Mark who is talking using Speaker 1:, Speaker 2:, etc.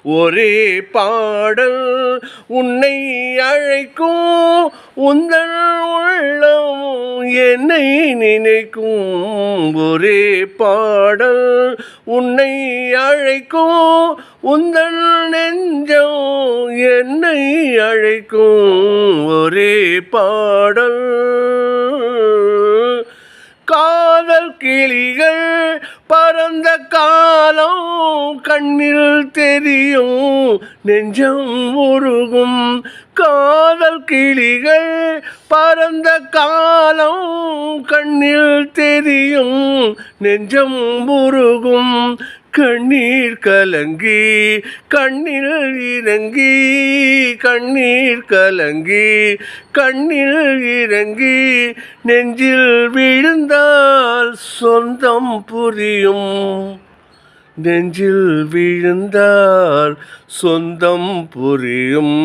Speaker 1: ஒரே பாடல் உன்னை அழைக்கும், உந்தன் உள்ளம் என்னை நினைக்கும். ஒரே பாடல் உன்னை அழைக்கும், உந்தன் நெஞ்சம் என்னை அழைக்கும். ஒரே பாடல் காதல் கிளிகள் பறந்த காலம் கண்ணில் தெரியும், நெஞ்சம் உருகும். காதல் கிளிகள் பறந்த காலம் கண்ணில் தெரியும், நெஞ்சம் உருகும். கண்ணீர் கலங்கி கண்ணில் இறங்கி, கண்ணீர் கலங்கி கண்ணில் இறங்கி, நெஞ்சில் விழுந்தால் சொந்தம் புரியும். நெஞ்சில் விழுந்தால் சொந்தம் புரியும்.